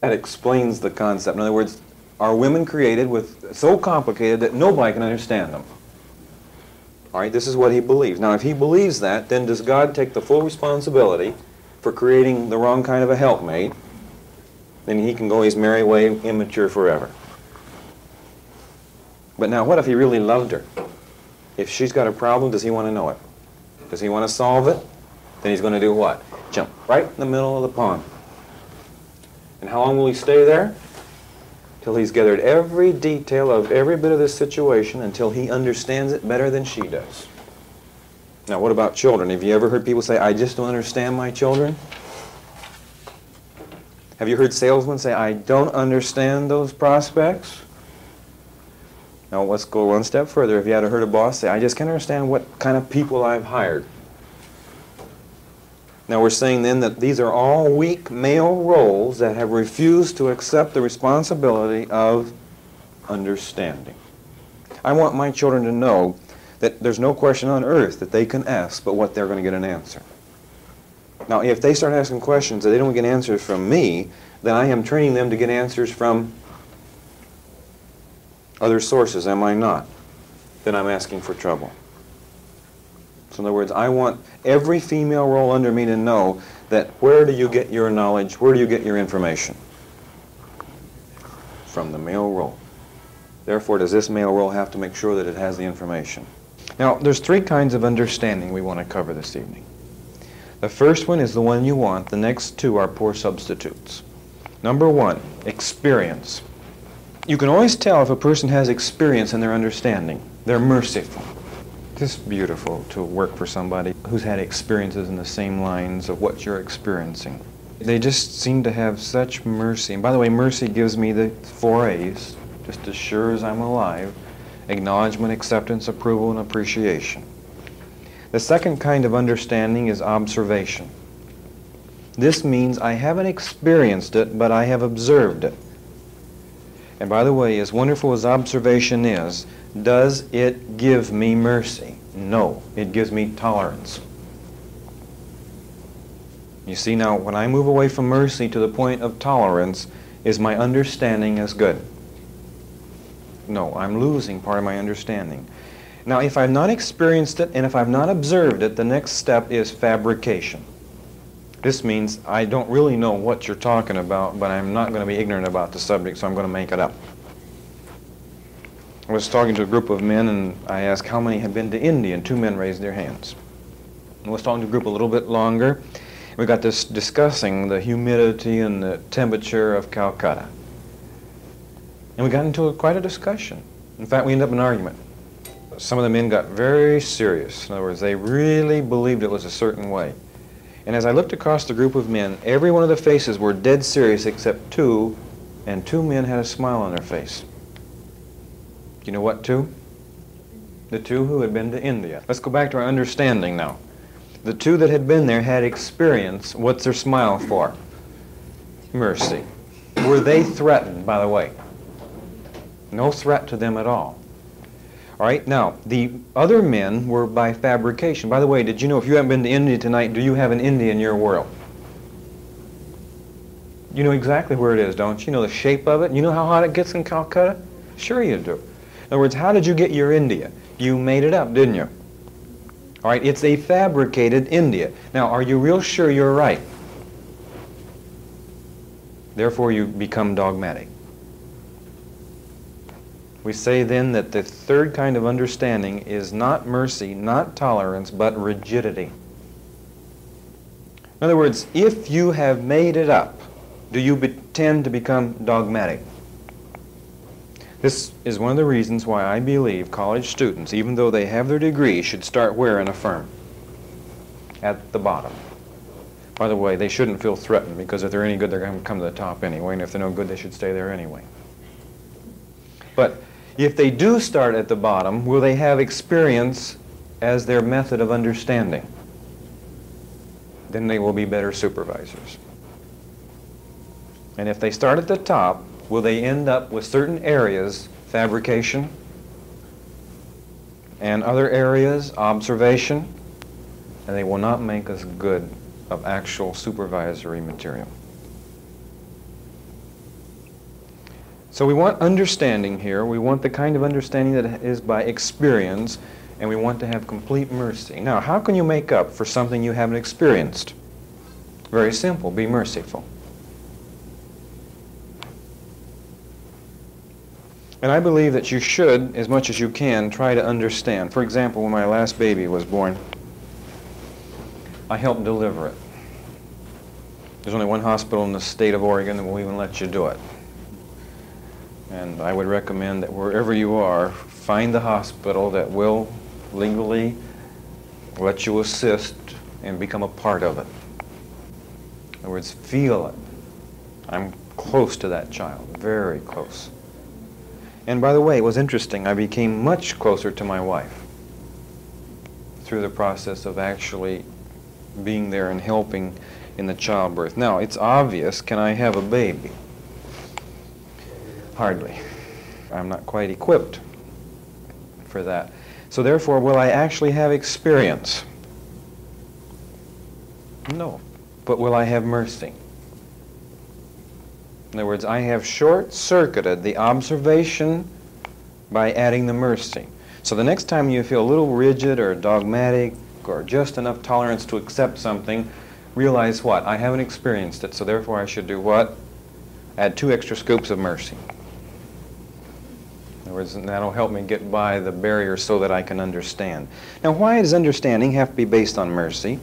That explains the concept. In other words, are women created with so complicated that nobody can understand them? All right, this is what he believes. Now, if he believes that, then does God take the full responsibility for creating the wrong kind of a helpmate? Then he can go his merry way, immature forever. But now, what if he really loved her? If she's got a problem, does he want to know it? Does he want to solve it? Then he's going to do what? Jump right in the middle of the pond. And how long will he stay there? Till he's gathered every detail of every bit of this situation until he understands it better than she does. Now, what about children? Have you ever heard people say, I just don't understand my children? Have you heard salesmen say, I don't understand those prospects? Now, let's go one step further. Have you ever heard a boss say, I just can't understand what kind of people I've hired? Now, we're saying then that these are all weak male roles that have refused to accept the responsibility of understanding. I want my children to know that there's no question on earth that they can ask but what they're going to get an answer. Now, if they start asking questions that they don't get answers from me, then I am training them to get answers from other sources, am I not? Then I'm asking for trouble. So in other words, I want every female role under me to know that where do you get your knowledge, where do you get your information? From the male role. Therefore, does this male role have to make sure that it has the information? Now, there's three kinds of understanding we want to cover this evening. The first one is the one you want. The next two are poor substitutes. Number one, experience. You can always tell if a person has experience in their understanding. They're merciful. It's beautiful to work for somebody who's had experiences in the same lines of what you're experiencing. They just seem to have such mercy. And by the way, mercy gives me the 4 A's, just as sure as I'm alive: acknowledgement, acceptance, approval, and appreciation. The second kind of understanding is observation. This means I haven't experienced it, but I have observed it. And by the way, as wonderful as observation is, does it give me mercy? No, it gives me tolerance. You see, now, when I move away from mercy to the point of tolerance, is my understanding as good? No, I'm losing part of my understanding. Now, if I've not experienced it and if I've not observed it, the next step is fabrication. This means I don't really know what you're talking about, but I'm not going to be ignorant about the subject, so I'm going to make it up. I was talking to a group of men, and I asked how many had been to India, and 2 men raised their hands. I was talking to a group a little bit longer. We got this discussing the humidity and the temperature of Calcutta. And we got into quite a discussion. In fact, we ended up in an argument. Some of the men got very serious. In other words, they really believed it was a certain way. And as I looked across the group of men, every one of the faces were dead serious except 2, and 2 men had a smile on their face. You know what 2? The 2 who had been to India. Let's go back to our understanding now. The 2 that had been there had experience. What's their smile for? Mercy. Were they threatened, by the way? No threat to them at all. All right, now, the other men were by fabrication. By the way, did you know if you haven't been to India tonight, do you have an India in your world? You know exactly where it is, don't you? You know the shape of it? You know how hot it gets in Calcutta? Sure you do. In other words, how did you get your India? You made it up, didn't you? All right, it's a fabricated India. Now, are you real sure you're right? Therefore, you become dogmatic. We say then that the third kind of understanding is not mercy, not tolerance, but rigidity. In other words, if you have made it up, do you tend to become dogmatic? This is one of the reasons why I believe college students, even though they have their degree, should start where in a firm? At the bottom. By the way, they shouldn't feel threatened, because if they're any good, they're going to come to the top anyway, and if they're no good, they should stay there anyway. But if they do start at the bottom, will they have experience as their method of understanding? Then they will be better supervisors. And if they start at the top, will they end up with certain areas, fabrication, and other areas, observation, and they will not make us good of actual supervisory material. So we want understanding here. We want the kind of understanding that is by experience, and we want to have complete mercy. Now, how can you make up for something you haven't experienced? Very simple. Be merciful. And I believe that you should, as much as you can, try to understand. For example, when my last baby was born, I helped deliver it. There's only one hospital in the state of Oregon that will even let you do it. And I would recommend that wherever you are, find the hospital that will legally let you assist and become a part of it. In other words, feel it. I'm close to that child, very close. And by the way, it was interesting. I became much closer to my wife through the process of actually being there and helping in the childbirth. Now, it's obvious, can I have a baby? Hardly. I'm not quite equipped for that. So therefore, will I actually have experience? No. But will I have mercy? In other words, I have short-circuited the observation by adding the mercy. So the next time you feel a little rigid or dogmatic or just enough tolerance to accept something, realize what? I haven't experienced it, so therefore I should do what? Add 2 extra scoops of mercy. In other words, that'll help me get by the barrier so that I can understand. Now, why does understanding have to be based on mercy?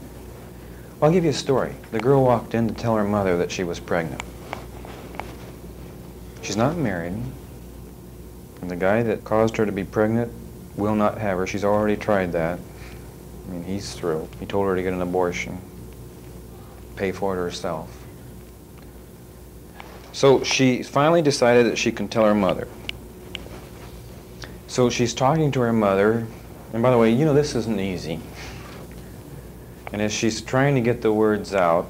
Well, I'll give you a story. The girl walked in to tell her mother that she was pregnant. She's not married, and the guy that caused her to be pregnant will not have her. She's already tried that. I mean, he's through. He told her to get an abortion, pay for it herself. So she finally decided that she can tell her mother. So she's talking to her mother, and by the way, you know, this isn't easy. And as she's trying to get the words out,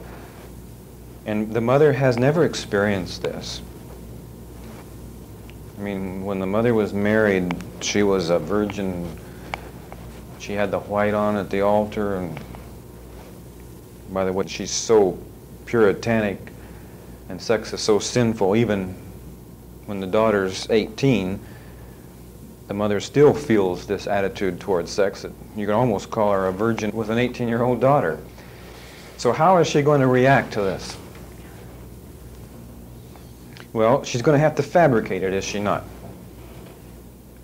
and the mother has never experienced this. I mean, when the mother was married, she was a virgin. She had the white on at the altar, and by the way, she's so puritanic and sex is so sinful. Even when the daughter's 18, the mother still feels this attitude towards sex. You can almost call her a virgin with an 18-year-old daughter. So how is she going to react to this? Well, she's going to have to fabricate it, is she not?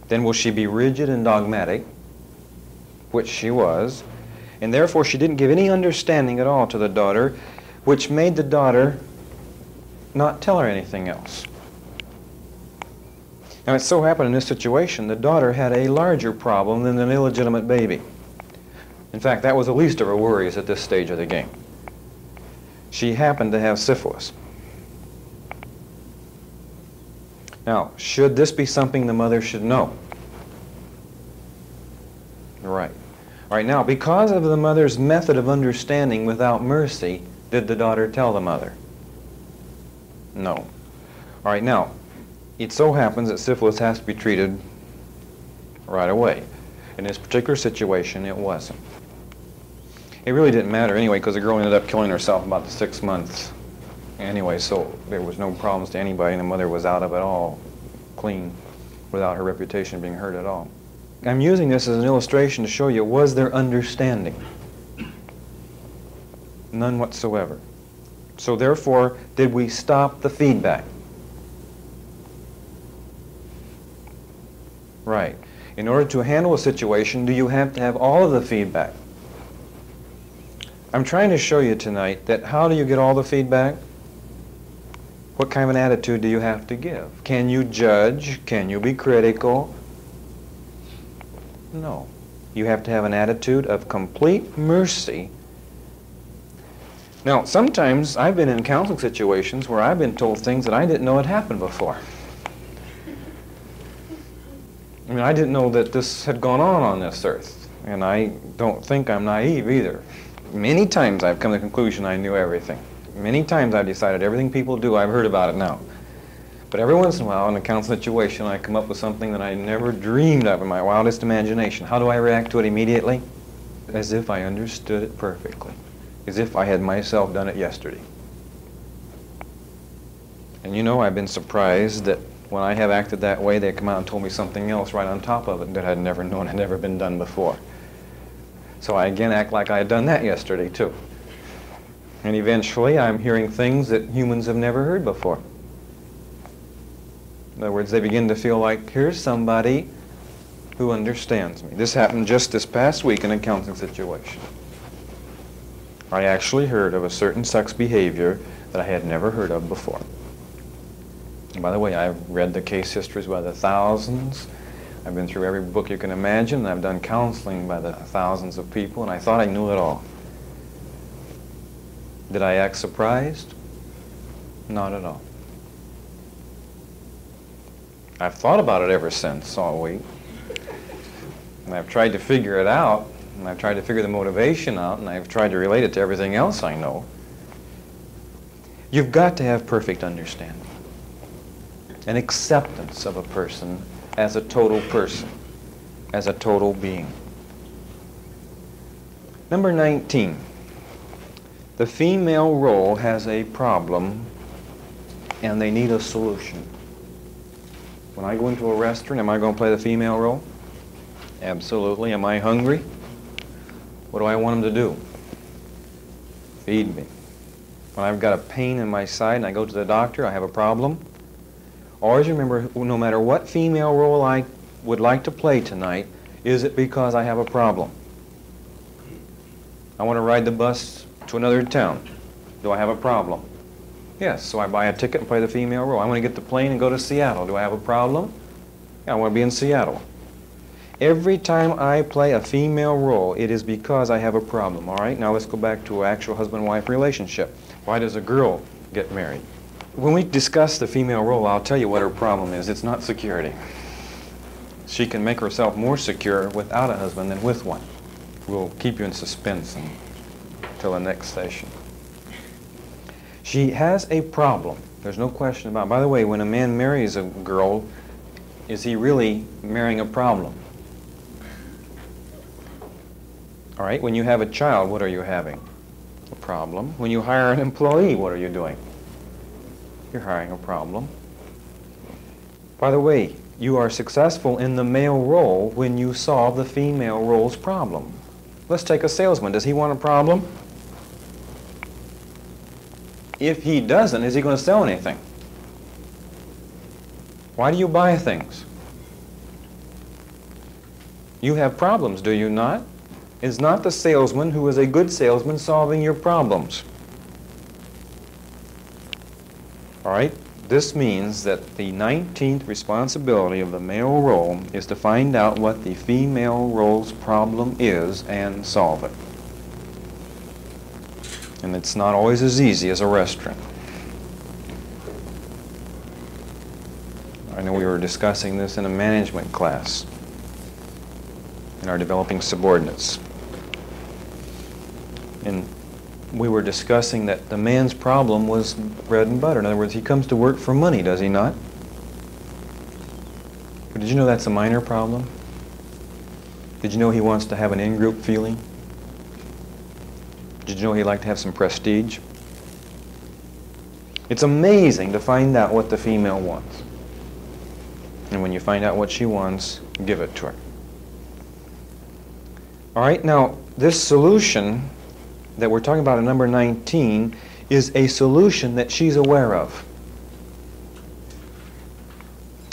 Then will she be rigid and dogmatic, which she was, and therefore she didn't give any understanding at all to the daughter, which made the daughter not tell her anything else. Now, it so happened in this situation, the daughter had a larger problem than an illegitimate baby. In fact, that was the least of her worries at this stage of the game. She happened to have syphilis. Now, should this be something the mother should know? Right. All right, now, because of the mother's method of understanding without mercy, did the daughter tell the mother? No. All right, now, it so happens that syphilis has to be treated right away. In this particular situation, it wasn't. It really didn't matter anyway, because the girl ended up killing herself about 6 months anyway, so there was no problems to anybody, and the mother was out of it all clean without her reputation being hurt at all. I'm using this as an illustration to show you, was there understanding? None whatsoever. So therefore, did we stop the feedback? Right. In order to handle a situation, do you have to have all of the feedback? I'm trying to show you tonight that how do you get all the feedback? What kind of an attitude do you have to give? Can you judge? Can you be critical? No. You have to have an attitude of complete mercy. Now, sometimes I've been in counseling situations where I've been told things that I didn't know had happened before. I mean, I didn't know that this had gone on this earth, and I don't think I'm naive either. Many times I've come to the conclusion I knew everything. Many times I've decided everything people do, I've heard about it now. But every once in a while in a counseling situation, I come up with something that I never dreamed of in my wildest imagination. How do I react to it immediately? As if I understood it perfectly. As if I had myself done it yesterday. And you know, I've been surprised that when I have acted that way, they come out and told me something else right on top of it that I'd never known had never been done before. So I again act like I had done that yesterday too. And eventually I'm hearing things that humans have never heard before. In other words, they begin to feel like, here's somebody who understands me. This happened just this past week in a counseling situation. I actually heard of a certain sex behavior that I had never heard of before. And by the way, I've read the case histories by the thousands. I've been through every book you can imagine, and I've done counseling by the thousands of people, and I thought I knew it all. Did I act surprised? Not at all. I've thought about it ever since all week. And I've tried to figure it out, and I've tried to figure the motivation out, and I've tried to relate it to everything else I know. You've got to have perfect understanding, an acceptance of a person as a total person, as a total being. Number 19. The female role has a problem, and they need a solution. When I go into a restaurant, am I going to play the female role? Absolutely. Am I hungry? What do I want them to do? Feed me. When I've got a pain in my side and I go to the doctor, I have a problem. Always remember, no matter what female role I would like to play tonight, is it because I have a problem? I want to ride the bus to another town. Do I have a problem? Yes, so I buy a ticket and play the female role. I want to get the plane and go to Seattle. Do I have a problem? Yeah, I want to be in Seattle. Every time I play a female role, it is because I have a problem, all right? Now let's go back to an actual husband-wife relationship. Why does a girl get married? When we discuss the female role, I'll tell you what her problem is. It's not security. She can make herself more secure without a husband than with one. We'll keep you in suspense until the next session. She has a problem. There's no question about it. By the way, when a man marries a girl, is he really marrying a problem? All right, when you have a child, what are you having? A problem. When you hire an employee, what are you doing? You're hiring a problem. By the way, you are successful in the male role when you solve the female role's problem. Let's take a salesman. Does he want a problem? If he doesn't, is he going to sell anything? Why do you buy things? You have problems, do you not? Is not the salesman who is a good salesman solving your problems? All right? This means that the 19th responsibility of the male role is to find out what the female role's problem is and solve it. And it's not always as easy as a restaurant. I know we were discussing this in a management class in our developing subordinates. And we were discussing that the man's problem was bread and butter. In other words, he comes to work for money, does he not? But did you know that's a minor problem? Did you know he wants to have an in-group feeling? Did you know he'd like to have some prestige? It's amazing to find out what the female wants. And when you find out what she wants, give it to her. All right, now this solution that we're talking about in number 19 is a solution that she's aware of.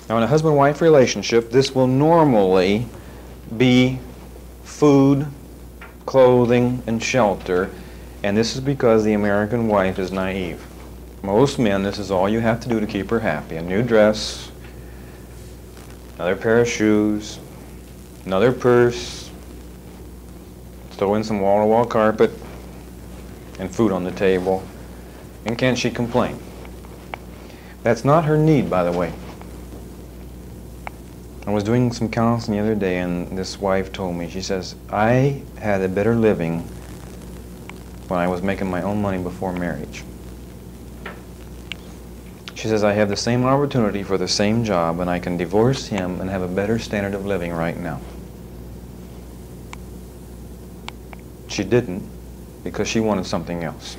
Now in a husband-wife relationship, this will normally be food, clothing, and shelter, and this is because the American wife is naive. Most men, this is all you have to do to keep her happy. A new dress, another pair of shoes, another purse, throw in some wall-to-wall carpet, and food on the table. And can she complain? That's not her need, by the way. I was doing some counseling the other day, and this wife told me, she says, I had a better living when I was making my own money before marriage. She says, I have the same opportunity for the same job, and I can divorce him and have a better standard of living right now. She didn't, because she wanted something else.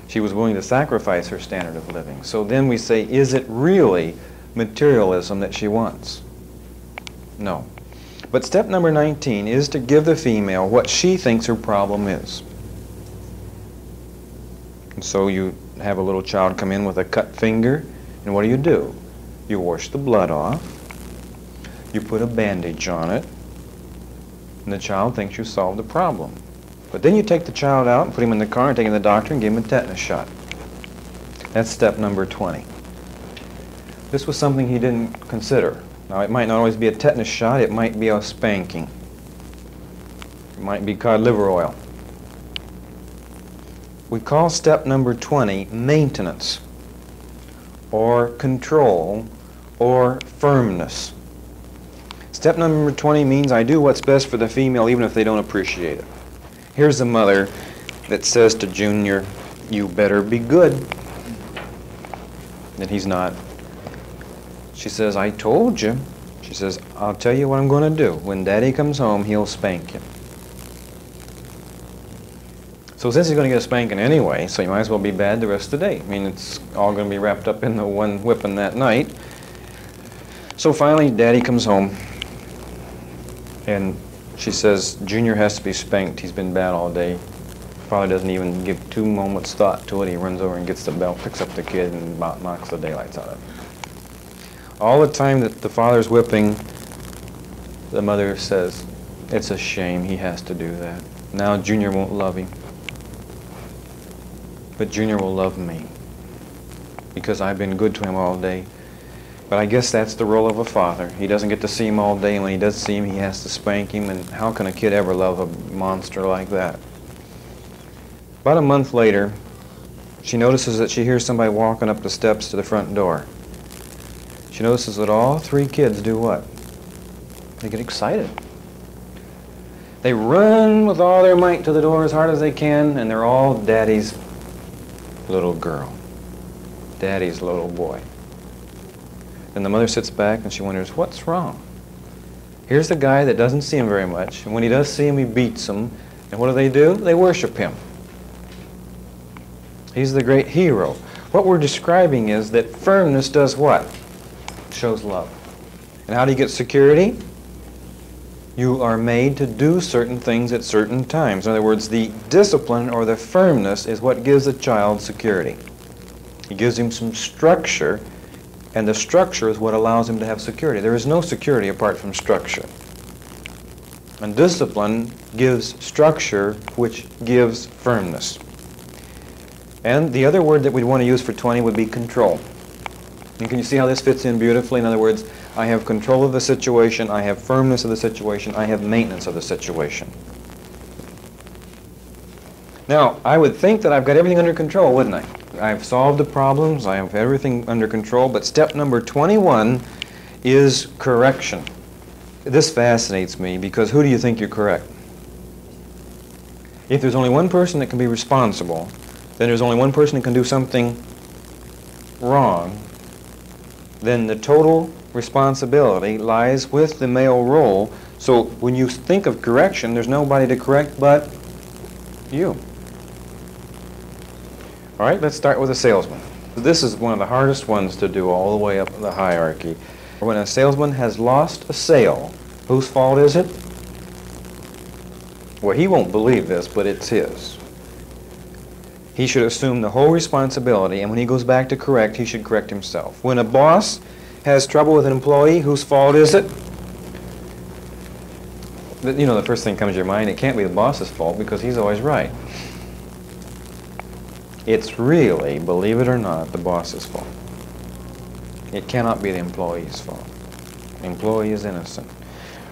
She was willing to sacrifice her standard of living. So then we say, is it really materialism that she wants? No. But step number 19 is to give the female what she thinks her problem is. And so you have a little child come in with a cut finger, and what do? You wash the blood off, you put a bandage on it, and the child thinks you solved the problem. But then you take the child out and put him in the car and take him to the doctor and give him a tetanus shot. That's step number 20. This was something he didn't consider. Now, it might not always be a tetanus shot, it might be a spanking. It might be cod liver oil. We call step number 20 maintenance, or control, or firmness. Step number 20 means I do what's best for the female even if they don't appreciate it. Here's a mother that says to Junior, "You better be good." And he's not. She says, "I told you." She says, "I'll tell you what I'm going to do. When Daddy comes home, he'll spank you." So since he's going to get a spanking anyway, so you might as well be bad the rest of the day. I mean, it's all going to be wrapped up in the one whipping that night. So finally, Daddy comes home, and she says, "Junior has to be spanked. He's been bad all day." Father doesn't even give 2 moments thought to it. He runs over and gets the belt, picks up the kid, and about knocks the daylights out of him. All the time that the father's whipping, the mother says, "It's a shame he has to do that. Now Junior won't love him. But Junior will love me because I've been good to him all day." But I guess that's the role of a father. He doesn't get to see him all day, and when he does see him, he has to spank him, and how can a kid ever love a monster like that? About a month later, she notices that she hears somebody walking up the steps to the front door. She notices that all 3 kids do what? They get excited. They run with all their might to the door as hard as they can, and they're all Daddy's little girl, Daddy's little boy. And the mother sits back and she wonders, what's wrong? Here's the guy that doesn't see him very much, and when he does see him, he beats him. And what do? They worship him. He's the great hero. What we're describing is that firmness does what? Shows love. And how do you get security? You are made to do certain things at certain times. In other words, the discipline or the firmness is what gives a child security. It gives him some structure, and the structure is what allows him to have security. There is no security apart from structure. And discipline gives structure, which gives firmness. And the other word that we'd want to use for 20 would be control. And can you see how this fits in beautifully? In other words, I have control of the situation, I have firmness of the situation, I have maintenance of the situation. Now, I would think that I've got everything under control, wouldn't I? I've solved the problems, I have everything under control, but step number 21 is correction. This fascinates me because who do you think you correct? If there's only one person that can be responsible, then there's only one person that can do something wrong, then the total responsibility lies with the male role. So when you think of correction, there's nobody to correct but you. All right, let's start with a salesman. This is one of the hardest ones to do all the way up the hierarchy. When a salesman has lost a sale, whose fault is it? Well, he won't believe this, but it's his. He should assume the whole responsibility, and when he goes back to correct, he should correct himself. When a boss has trouble with an employee, whose fault is it? You know, the first thing comes to your mind, it can't be the boss's fault because he's always right. It's really, believe it or not, the boss's fault. It cannot be the employee's fault. The employee is innocent.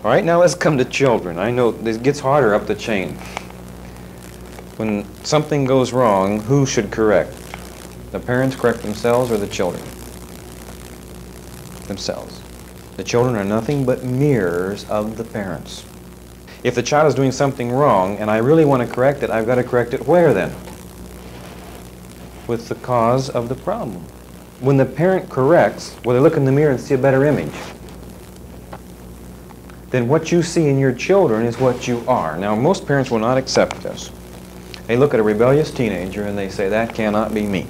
All right, now let's come to children. I know this gets harder up the chain. When something goes wrong, who should correct? The parents correct themselves or the children? Themselves. The children are nothing but mirrors of the parents. If the child is doing something wrong and I really want to correct it, I've got to correct it where then? With the cause of the problem. When the parent corrects, well, they look in the mirror and see a better image. Then what you see in your children is what you are. Now, most parents will not accept this. They look at a rebellious teenager and they say, that cannot be me.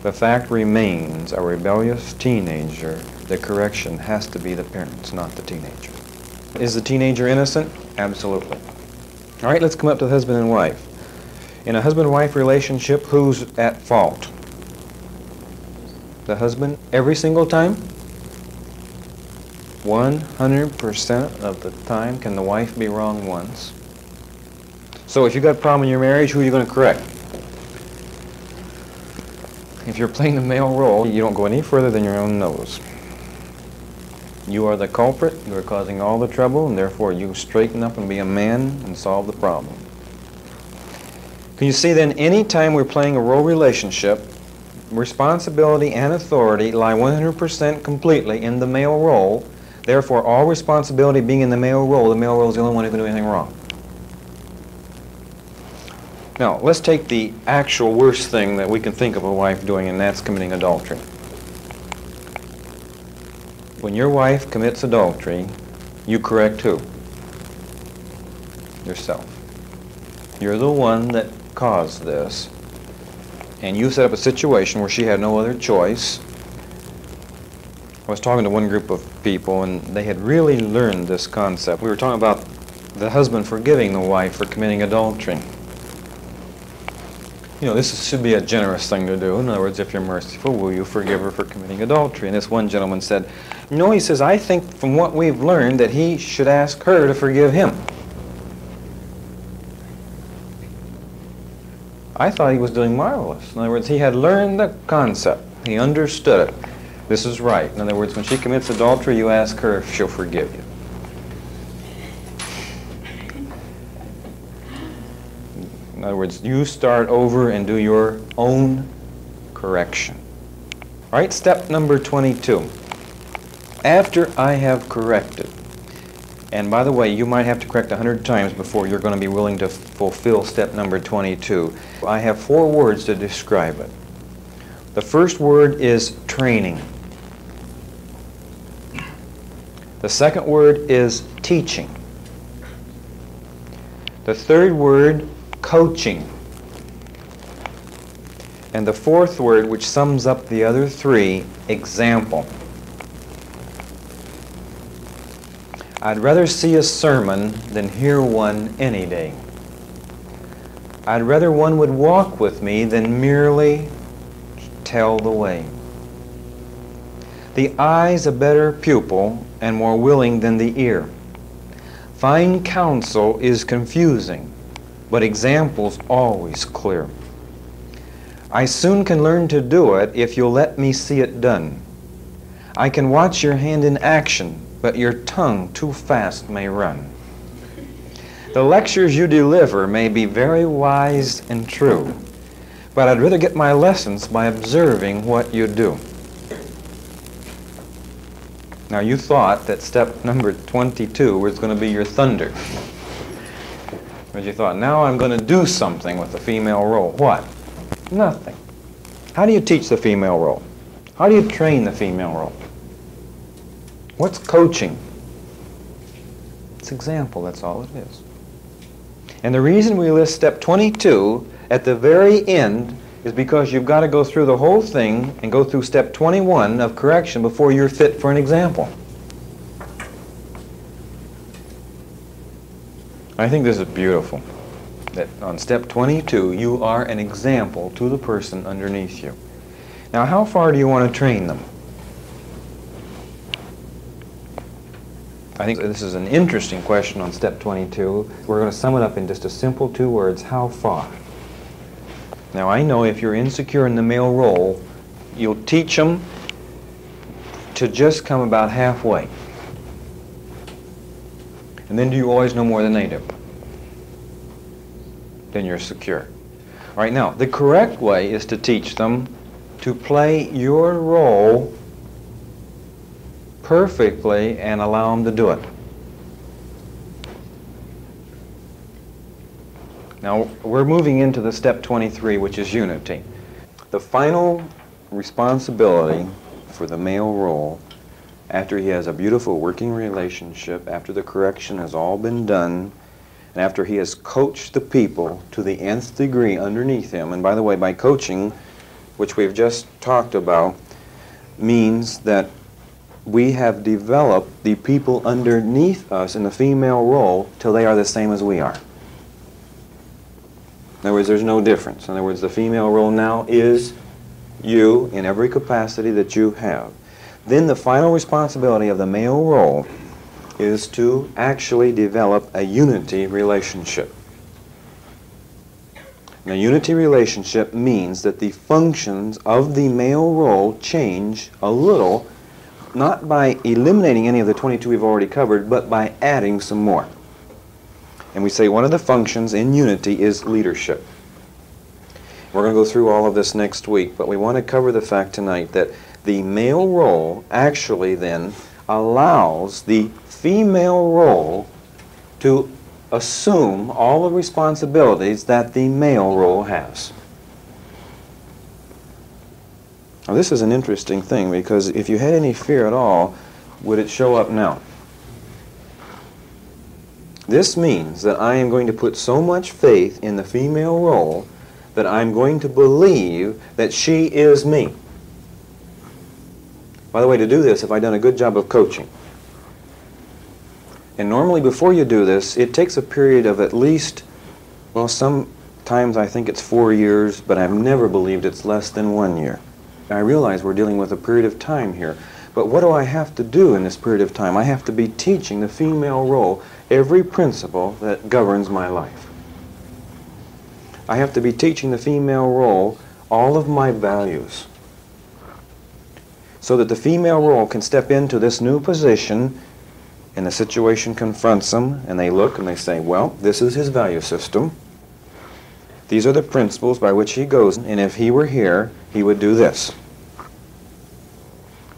The fact remains, a rebellious teenager, the correction has to be the parents, not the teenager. Is the teenager innocent? Absolutely. All right, let's come up to the husband and wife. In a husband-wife relationship, who's at fault? The husband every single time? 100% of the time. Can the wife be wrong once? So if you've got a problem in your marriage, who are you going to correct? If you're playing the male role, you don't go any further than your own nose. You are the culprit, you are causing all the trouble, and therefore you straighten up and be a man and solve the problem. Can you see then, any time we're playing a role relationship, responsibility and authority lie 100% completely in the male role. Therefore, all responsibility being in the male role is the only one who can do anything wrong. Now, let's take the actual worst thing that we can think of a wife doing, and that's committing adultery. When your wife commits adultery, you correct who? Yourself. You're the one that caused this, and you set up a situation where she had no other choice. I was talking to one group of people, and they had really learned this concept. We were talking about the husband forgiving the wife for committing adultery. You know, this should be a generous thing to do. In other words, if you're merciful, will you forgive her for committing adultery? And this one gentleman said, no, he says, I think from what we've learned that he should ask her to forgive him. I thought he was doing marvelous. In other words, he had learned the concept. He understood it. This is right. In other words, when she commits adultery, you ask her if she'll forgive you. In other words, you start over and do your own correction. All right, step number 22. After I have corrected, and by the way, you might have to correct 100 times before you're going to be willing to fulfill step number 22. I have 4 words to describe it. The first word is training. The second word is teaching. The third word, coaching. And the fourth word, which sums up the other 3, example. I'd rather see a sermon than hear one any day. I'd rather one would walk with me than merely tell the way. The eye's a better pupil and more willing than the ear. Fine counsel is confusing, but example's always clear. I soon can learn to do it if you'll let me see it done. I can watch your hand in action, but your tongue too fast may run. The lectures you deliver may be very wise and true, but I'd rather get my lessons by observing what you do. Now, you thought that step number 22 was going to be your thunder. But you thought, now I'm going to do something with the female role. What? Nothing. How do you teach the female role? How do you train the female role? What's coaching? It's example, that's all it is. And the reason we list step 22 at the very end is because you've got to go through the whole thing and go through step 21 of correction before you're fit for an example. I think this is beautiful, that on step 22 you are an example to the person underneath you. Now, how far do you want to train them? I think this is an interesting question on step 22. We're going to sum it up in just a simple 2 words, how far? Now, I know if you're insecure in the male role, you'll teach them to just come about halfway. And then do you always know more than they do? Then you're secure. All right, now, the correct way is to teach them to play your role perfectly and allow them to do it. Now, we're moving into the step 23, which is unity. The final responsibility for the male role, after he has a beautiful working relationship, after the correction has all been done, and after he has coached the people to the nth degree underneath him, and by the way, by coaching, which we've just talked about, means that we have developed the people underneath us in the female role till they are the same as we are. In other words, there's no difference. In other words, the female role now is you in every capacity that you have. Then the final responsibility of the male role is to actually develop a unity relationship. Now, unity relationship means that the functions of the male role change a little, not by eliminating any of the 22 we've already covered, but by adding some more. And we say one of the functions in unity is leadership. We're going to go through all of this next week, but we want to cover the fact tonight that the male role actually then allows the female role to assume all the responsibilities that the male role has. Now, this is an interesting thing, because if you had any fear at all, would it show up now? This means that I am going to put so much faith in the female role that I'm going to believe that she is me. By the way, to do this, have I done a good job of coaching? And normally before you do this, it takes a period of at least, well, sometimes I think it's 4 years, but I've never believed it's less than 1 year. I realize we're dealing with a period of time here, but what do I have to do in this period of time? I have to be teaching the female role every principle that governs my life. I have to be teaching the female role all of my values, so that the female role can step into this new position and the situation confronts them, and they look and they say, well, this is his value system. These are the principles by which he goes, and if he were here, he would do this.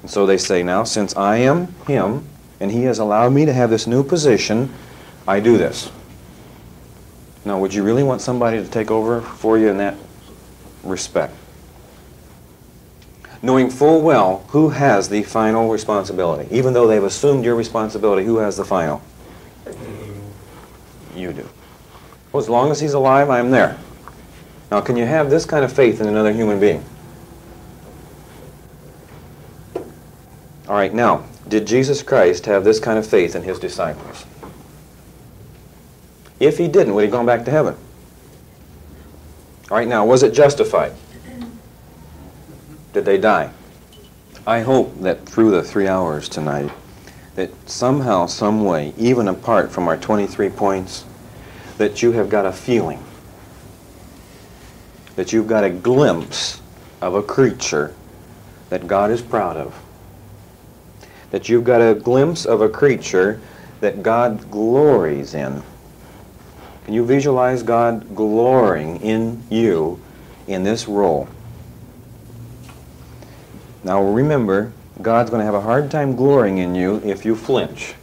And so they say, now, since I am him, and he has allowed me to have this new position, I do this. Now, would you really want somebody to take over for you in that respect? Knowing full well who has the final responsibility. Even though they've assumed your responsibility, who has the final? You do. Well, as long as he's alive, I'm there. Now, can you have this kind of faith in another human being? All right, now, did Jesus Christ have this kind of faith in his disciples? If he didn't, would he have gone back to heaven? All right, now, was it justified? Did they die? I hope that through the 3 hours tonight, that somehow, some way, even apart from our 23 points, that you have got a feeling, that you've got a glimpse of a creature that God is proud of, that you've got a glimpse of a creature that God glories in. Can you visualize God glorying in you in this role? Now remember, God's going to have a hard time glorying in you if you flinch. In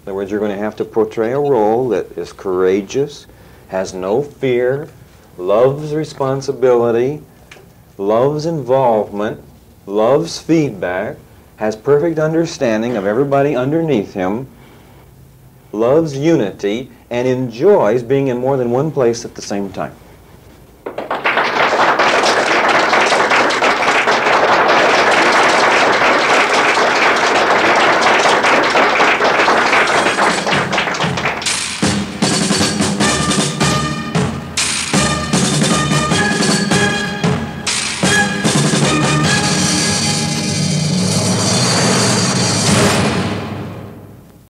other words, you're going to have to portray a role that is courageous, has no fear, loves responsibility, loves involvement, loves feedback, has perfect understanding of everybody underneath him, loves unity, and enjoys being in more than one place at the same time.